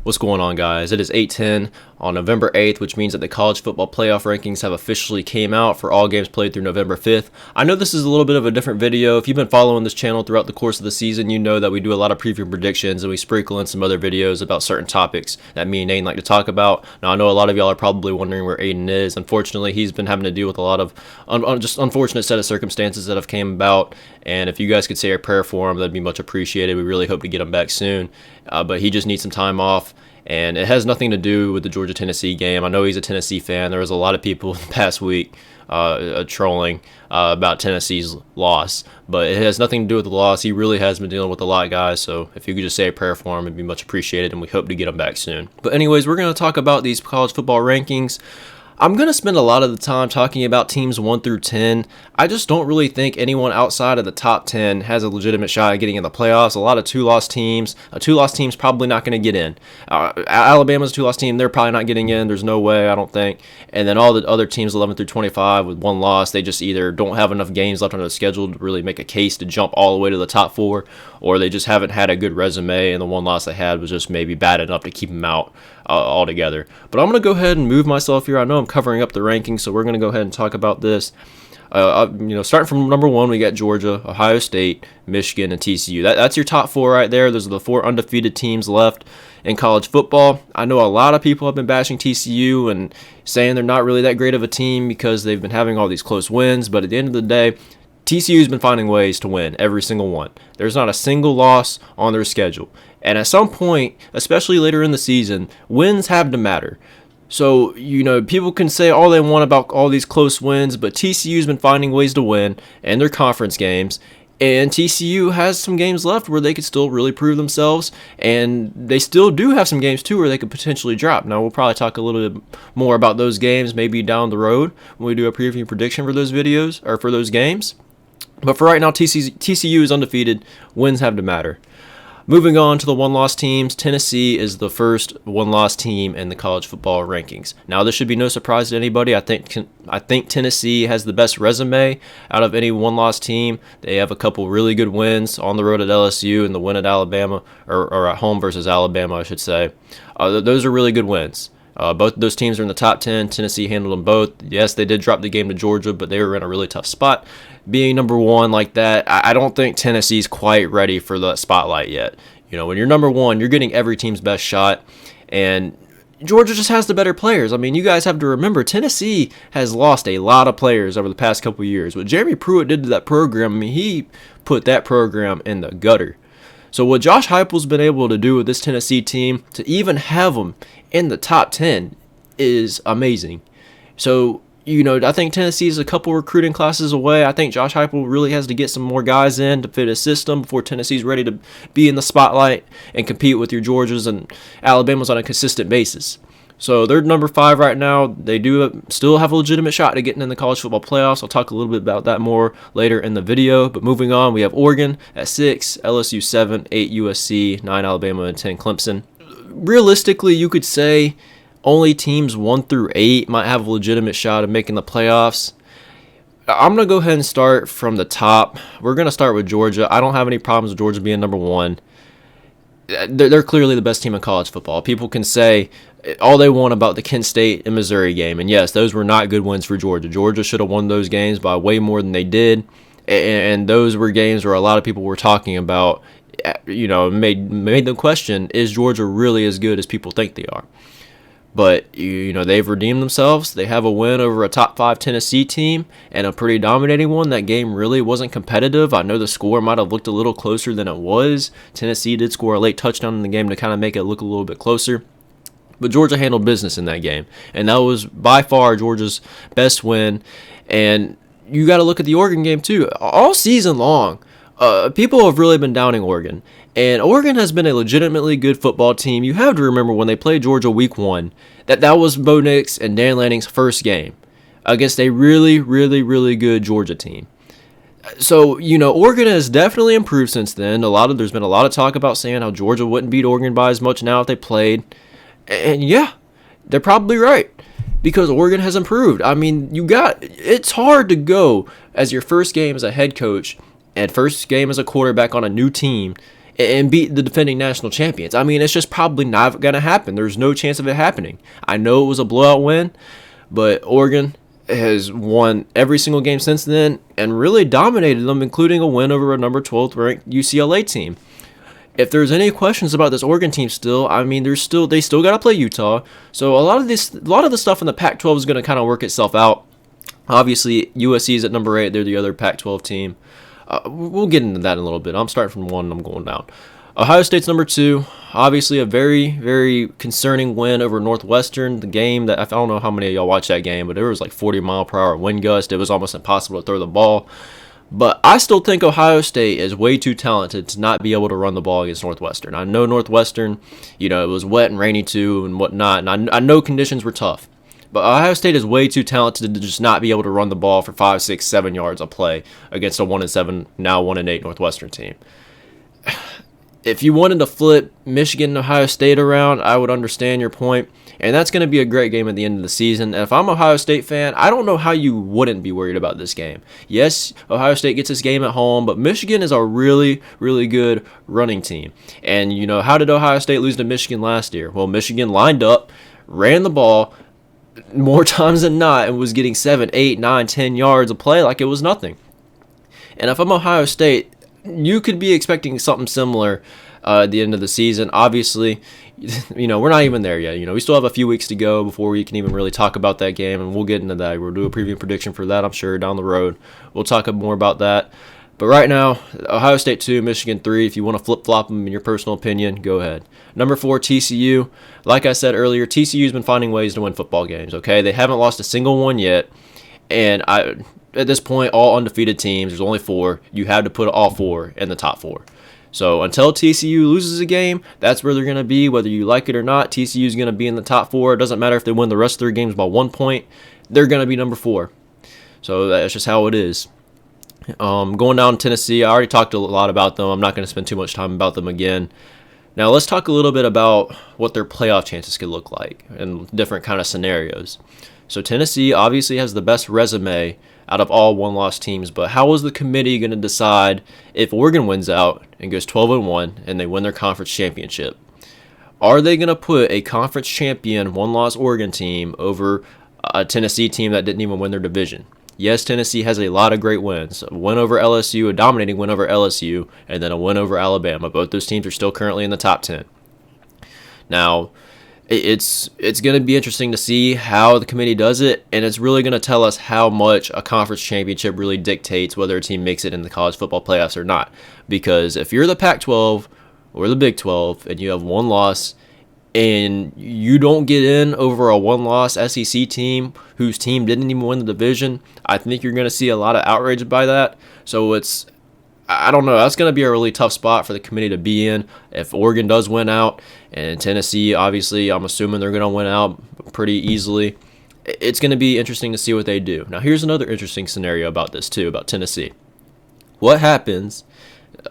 What's going on, guys? It is 8:10 on November 8th, which means that the college football playoff rankings have officially came out for all games played through November 5th. I know this is a little bit of a different video. If you've been following this channel throughout the course of the season, you know that we do a lot of preview predictions and we sprinkle in some other videos about certain topics that me and Aiden like to talk about. Now, I know a lot of y'all are probably wondering where Aiden is. Unfortunately, he's been having to deal with a lot of just unfortunate set of circumstances that have came about. And if you guys could say a prayer for him, that'd be much appreciated. We really hope to get him back soon. But he just needs some time off. And it has nothing to do with the Georgia-Tennessee game. I know he's a Tennessee fan. There was a lot of people the past week trolling about Tennessee's loss. But it has nothing to do with the loss. He really has been dealing with a lot, guys. So if you could just say a prayer for him, it'd be much appreciated. And we hope to get him back soon. But anyways, we're going to talk about these college football rankings. I'm going to spend a lot of the time talking about teams 1 through 10. I just don't really think anyone outside of the top 10 has a legitimate shot at getting in the playoffs. A lot of two-loss teams. A two-loss team's probably not going to get in. Alabama's a two-loss team. They're probably not getting in. There's no way, I don't think. And then all the other teams 11 through 25 with one loss, they just either don't have enough games left on their schedule to really make a case to jump all the way to the top 4, or they just haven't had a good resume, and the one loss they had was just maybe bad enough to keep them out altogether. But I'm going to go ahead and move myself here. I know I'm covering up the rankings, so we're going to go ahead and talk about this. Starting from number 1, we got Georgia, Ohio State, Michigan, and TCU. That's your top 4 right there. Those are the 4 undefeated teams left in college football. I know a lot of people have been bashing TCU and saying they're not really that great of a team because they've been having all these close wins, but at the end of the day, TCU's been finding ways to win every single one. There's not a single loss on their schedule. And at some point, especially later in the season, wins have to matter. So, people can say all they want about all these close wins, but TCU's been finding ways to win in their conference games. And TCU has some games left where they could still really prove themselves. And they still do have some games, too, where they could potentially drop. Now, we'll probably talk a little bit more about those games maybe down the road when we do a preview prediction for those videos or for those games. But for right now, TCU is undefeated. Wins have to matter. Moving on to the one-loss teams, Tennessee is the first one-loss team in the college football rankings. Now, this should be no surprise to anybody. I think Tennessee has the best resume out of any one-loss team. They have a couple really good wins on the road at LSU and the win at Alabama, or at home versus Alabama, I should say. Those are really good wins. Both of those teams are in the top 10. Tennessee handled them both. Yes, they did drop the game to Georgia, but they were in a really tough spot. Being number 1 like that, I don't think Tennessee's quite ready for the spotlight yet. When you're number 1, you're getting every team's best shot, and Georgia just has the better players. I mean, you guys have to remember, Tennessee has lost a lot of players over the past couple of years. What Jeremy Pruitt did to that program, he put that program in the gutter. So what Josh Heupel's been able to do with this Tennessee team, to even have them in the top 10, is amazing. So, I think Tennessee is a couple recruiting classes away. I think Josh Heupel really has to get some more guys in to fit his system before Tennessee's ready to be in the spotlight and compete with your Georgias and Alabamas on a consistent basis. So they're number 5 right now. They do still have a legitimate shot at getting in the college football playoffs. I'll talk a little bit about that more later in the video. But moving on, we have Oregon at 6, LSU 7, 8 USC, 9 Alabama, and 10 Clemson. Realistically, you could say only teams 1 through 8 might have a legitimate shot of making the playoffs. I'm going to go ahead and start from the top. We're going to start with Georgia. I don't have any problems with Georgia being number 1. They're clearly the best team in college football. People can say all they want about the Kent State and Missouri game. And yes, those were not good wins for Georgia. Georgia should have won those games by way more than they did. And those were games where a lot of people were talking about, made them question, is Georgia really as good as people think they are? But, they've redeemed themselves. They have a win over a top 5 Tennessee team, and a pretty dominating one. That game really wasn't competitive. I know the score might have looked a little closer than it was. Tennessee did score a late touchdown in the game to kind of make it look a little bit closer. But Georgia handled business in that game, and that was by far Georgia's best win. And you got to look at the Oregon game, too. All season long, people have really been downing Oregon. And Oregon has been a legitimately good football team. You have to remember when they played Georgia week 1, that was Bo Nix and Dan Lanning's first game against a really, really, really good Georgia team. So, Oregon has definitely improved since then. There's been a lot of talk about saying how Georgia wouldn't beat Oregon by as much now if they played. And yeah, they're probably right, because Oregon has improved. I mean, it's hard to go as your first game as a head coach and first game as a quarterback on a new team and beat the defending national champions. I mean, it's just probably not going to happen. There's no chance of it happening. I know it was a blowout win, but Oregon has won every single game since then and really dominated them, including a win over a number 12th ranked UCLA team. If there's any questions about this Oregon team still, I mean, they still got to play Utah. So a lot of the stuff in the Pac-12 is going to kind of work itself out. Obviously, USC is at number 8. They're the other Pac-12 team. We'll get into that in a little bit. I'm starting from 1 and I'm going down. Ohio State's number 2. Obviously, a very, very concerning win over Northwestern. The game that I don't know how many of y'all watched that game, but there was like 40-mile-per-hour wind gust. It was almost impossible to throw the ball. But I still think Ohio State is way too talented to not be able to run the ball against Northwestern. I know Northwestern, it was wet and rainy too and whatnot, and I know conditions were tough. But Ohio State is way too talented to just not be able to run the ball for 5, 6, 7 yards a play against a 1-7, now 1-8 Northwestern team. If you wanted to flip Michigan and Ohio State around, I would understand your point. And that's going to be a great game at the end of the season. And if I'm an Ohio State fan, I don't know how you wouldn't be worried about this game. Yes, Ohio State gets this game at home, but Michigan is a really, really good running team. And, how did Ohio State lose to Michigan last year? Well, Michigan lined up, ran the ball more times than not, and was getting 7, 8, 9, 10 yards a play like it was nothing. And if I'm Ohio State, you could be expecting something similar at the end of the season. Obviously, we're not even there yet. We still have a few weeks to go before we can even really talk about that game, and we'll get into that. We'll do a preview prediction for that, I'm sure, down the road. We'll talk more about that. But right now, Ohio State 2, Michigan 3. If you want to flip-flop them in your personal opinion, go ahead. Number 4, TCU. Like I said earlier, TCU's been finding ways to win football games, okay? They haven't lost a single one yet, and at this point, all undefeated teams, there's only 4. You have to put all 4 in the top 4. So until TCU loses a game, that's where they're going to be. Whether you like it or not, TCU is going to be in the top 4. It doesn't matter if they win the rest of their games by 1 point. They're going to be number 4. So that's just how it is. Going down to Tennessee, I already talked a lot about them. I'm not going to spend too much time about them again. Now let's talk a little bit about what their playoff chances could look like in different kind of scenarios. So Tennessee obviously has the best resume out of all one-loss teams, but how is the committee going to decide if Oregon wins out and goes 12-1 and they win their conference championship? Are they going to put a conference champion one-loss Oregon team over a Tennessee team that didn't even win their division? Yes, Tennessee has a lot of great wins. A win over LSU, a dominating win over LSU, and then a win over Alabama. Both those teams are still currently in the top 10. Now, it's going to be interesting to see how the committee does it, and it's really going to tell us how much a conference championship really dictates whether a team makes it in the college football playoffs or not. Because if you're the Pac-12 or the Big 12 and you have one loss and you don't get in over a one-loss SEC team whose team didn't even win the division, I think you're going to see a lot of outrage by that. So I don't know. That's going to be a really tough spot for the committee to be in. If Oregon does win out, and Tennessee, obviously, I'm assuming they're going to win out pretty easily, it's going to be interesting to see what they do. Now, here's another interesting scenario about this, too, about Tennessee. What happens,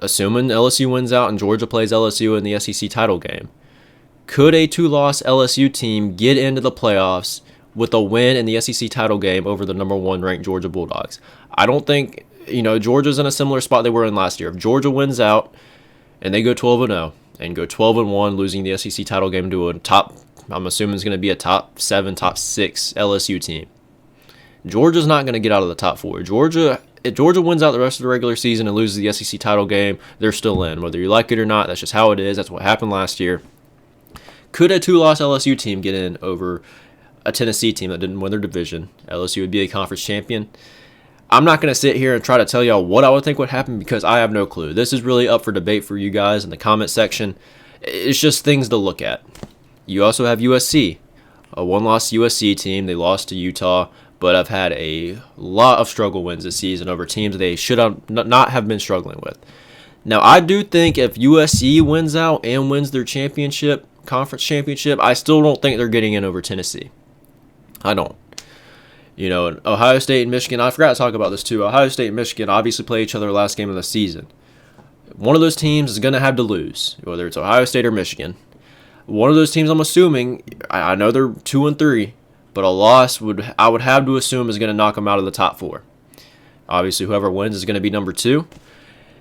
assuming LSU wins out and Georgia plays LSU in the SEC title game? Could a 2-loss LSU team get into the playoffs with a win in the SEC title game over the number 1 ranked Georgia Bulldogs? I don't think, Georgia's in a similar spot they were in last year. If Georgia wins out and they go 12-0 and go 12-1, losing the SEC title game to I'm assuming it's going to be a top 7, top 6 LSU team. Georgia's not going to get out of the top 4. If Georgia wins out the rest of the regular season and loses the SEC title game, they're still in. Whether you like it or not, that's just how it is. That's what happened last year. Could a 2-loss LSU team get in over a Tennessee team that didn't win their division? LSU would be a conference champion. I'm not going to sit here and try to tell y'all what I would think would happen because I have no clue. This is really up for debate for you guys in the comment section. It's just things to look at. You also have USC, a one-loss USC team. They lost to Utah, but have had a lot of struggle wins this season over teams they should have not have been struggling with. Now, I do think if USC wins out and wins their conference championship, I still don't think they're getting in over Tennessee. I don't. Ohio State and Michigan, I forgot to talk about this too. Ohio State and Michigan obviously play each other last game of the season. One of those teams is going to have to lose, whether it's Ohio State or Michigan. One of those teams, I'm assuming, I know they're 2-3, but a loss I would have to assume is going to knock them out of the top 4. Obviously, whoever wins is going to be number 2.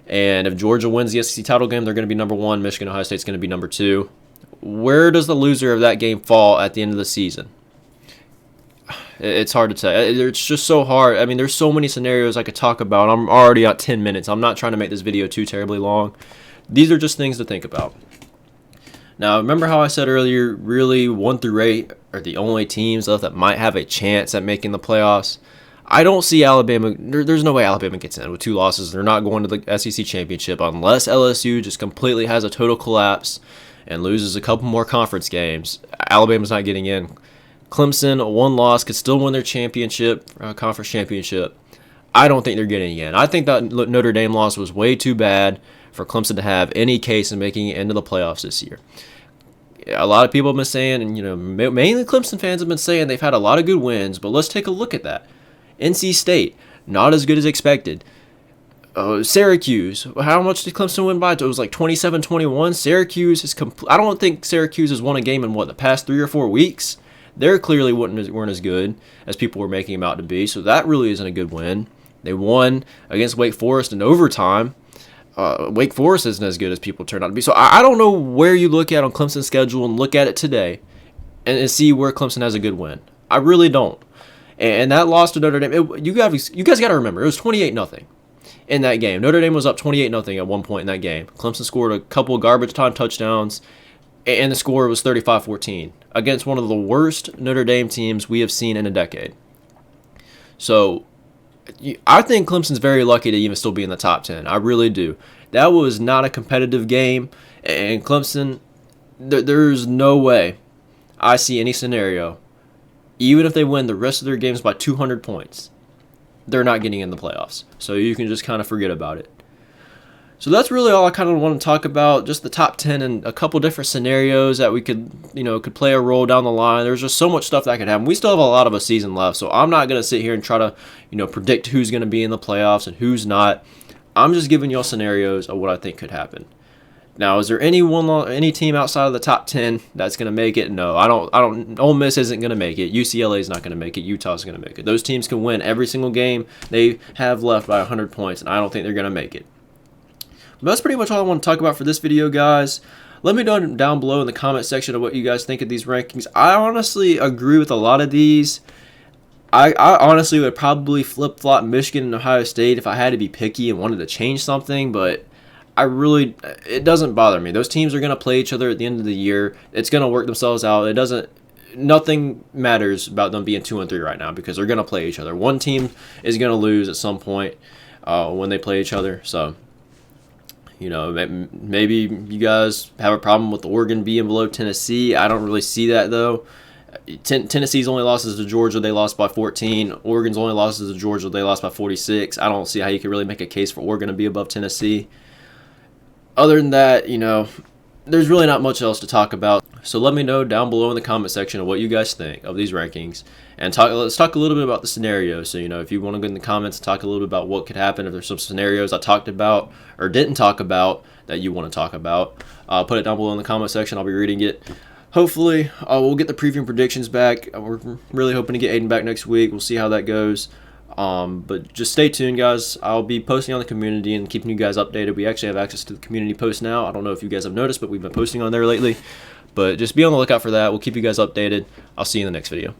And if Georgia wins the SEC title game, they're going to be number 1. Michigan, Ohio State's going to be number 2. Where does the loser of that game fall at the end of the season? It's hard to say. It's just so hard. I mean, there's so many scenarios I could talk about. I'm already at 10 minutes. I'm not trying to make this video too terribly long. These are just things to think about. Now, remember how I said earlier, really 1 through 8 are the only teams left that might have a chance at making the playoffs? I don't see Alabama. There's no way Alabama gets in with 2 losses. They're not going to the SEC championship unless LSU just completely has a total collapse and loses a couple more conference games. Alabama's not getting in. Clemson, 1 loss, could still win their championship, conference championship. I don't think they're getting in. I think that Notre Dame loss was way too bad for Clemson to have any case in making it into the playoffs this year. A lot of people have been saying, and mainly Clemson fans have been saying they've had a lot of good wins, but let's take a look at that. NC State, not as good as expected. Syracuse, how much did Clemson win by? It was like 27-21. Syracuse is I don't think Syracuse has won a game in the past 3 or 4 weeks. They clearly weren't as good as people were making them out to be, so that really isn't a good win. They won against Wake Forest in overtime. Wake Forest isn't as good as people turn out to be. So I don't know where you look at on Clemson's schedule and look at it today and see where Clemson has a good win. I really don't. And that loss to Notre Dame, you guys got to remember, it was 28-0 in that game. Notre Dame was up 28-0 at one point in that game. Clemson scored a couple of garbage time touchdowns, and the score was 35-14 against one of the worst Notre Dame teams we have seen in a decade. So I think Clemson's very lucky to even still be in the top 10. I really do. That was not a competitive game, and Clemson, there's no way I see any scenario, even if they win the rest of their games by 200 points, they're not getting in the playoffs. So you can just kind of forget about it. So that's really all I kind of want to talk about, just the top 10 and a couple different scenarios that we could play a role down the line. There's just so much stuff that could happen. We still have a lot of a season left, so I'm not going to sit here and try to, predict who's going to be in the playoffs and who's not. I'm just giving y'all scenarios of what I think could happen. Now, is there any team outside of the top 10 that's going to make it? No, I don't. Ole Miss isn't going to make it. UCLA is not going to make it. Utah's going to make it. Those teams can win every single game they have left by 100 points, and I don't think they're going to make it. But that's pretty much all I want to talk about for this video, guys. Let me know down below in the comment section of what you guys think of these rankings. I honestly agree with a lot of these. I honestly would probably flip-flop Michigan and Ohio State if I had to be picky and wanted to change something, but it doesn't bother me. Those teams are going to play each other at the end of the year. It's going to work themselves out. Nothing matters about them being 2-3 right now because they're going to play each other. One team is going to lose at some point when they play each other. So, maybe you guys have a problem with Oregon being below Tennessee. I don't really see that, though. Tennessee's only losses to Georgia, they lost by 14. Oregon's only losses to Georgia, they lost by 46. I don't see how you can really make a case for Oregon to be above Tennessee. Other than that, there's really not much else to talk about. So let me know down below in the comment section of what you guys think of these rankings. And let's talk a little bit about the scenarios. So, if you want to go in the comments and talk a little bit about what could happen, if there's some scenarios I talked about or didn't talk about that you want to talk about, put it down below in the comment section. I'll be reading it. Hopefully, we'll get the preview and predictions back. We're really hoping to get Aiden back next week. We'll see how that goes. But just stay tuned, guys. I'll be posting on the community and keeping you guys updated. We actually have access to the community post now. I don't know if you guys have noticed, but we've been posting on there lately. But just be on the lookout for that. We'll keep you guys updated. I'll see you in the next video.